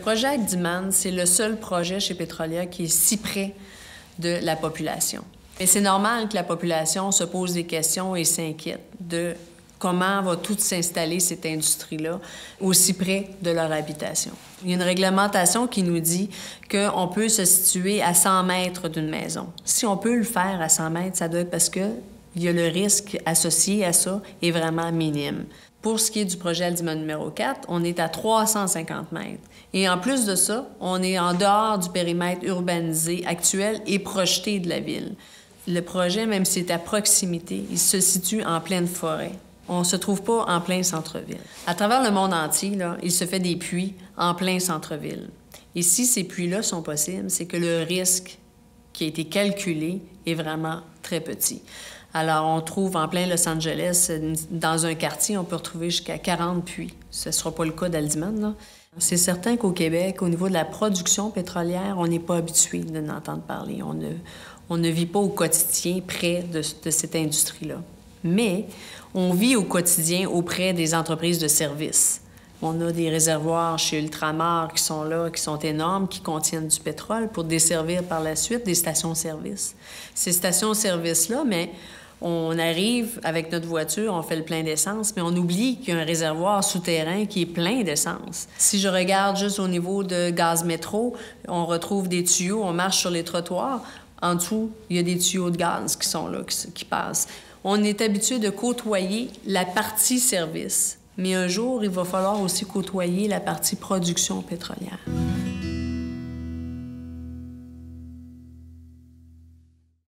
projet Agdiman, c'est le seul projet chez Petrolia qui est si près de la population. Et c'est normal que la population se pose des questions et s'inquiète de comment va tout s'installer, cette industrie-là, aussi près de leur habitation. Il y a une réglementation qui nous dit qu'on peut se situer à 100 mètres d'une maison. Si on peut le faire à 100 mètres, ça doit être parce que le risque associé à ça est vraiment minime. Pour ce qui est du projet Agdiman numéro 4, on est à 350 mètres. Et en plus de ça, on est en dehors du périmètre urbanisé actuel et projeté de la ville. Le projet, même s'il est à proximité, il se situe en pleine forêt. On ne se trouve pas en plein centre-ville. À travers le monde entier, là, il se fait des puits en plein centre-ville. Et si ces puits-là sont possibles, c'est que le risque qui a été calculé est vraiment très petit. Alors, on trouve en plein Los Angeles, dans un quartier, on peut retrouver jusqu'à 40 puits. Ce ne sera pas le cas d'Agdiman, là. C'est certain qu'au Québec, au niveau de la production pétrolière, on n'est pas habitué de n'entendre parler. On ne vit pas au quotidien près de cette industrie-là. Mais on vit au quotidien auprès des entreprises de services. On a des réservoirs chez Ultramar qui sont là, qui sont énormes, qui contiennent du pétrole pour desservir par la suite des stations-service. Ces stations-service-là, mais on arrive avec notre voiture, on fait le plein d'essence, mais on oublie qu'il y a un réservoir souterrain qui est plein d'essence. Si je regarde juste au niveau de Gaz Métro, on retrouve des tuyaux, on marche sur les trottoirs. En dessous, il y a des tuyaux de gaz qui sont là, qui passent. On est habitué de côtoyer la partie service, mais un jour, il va falloir aussi côtoyer la partie production pétrolière.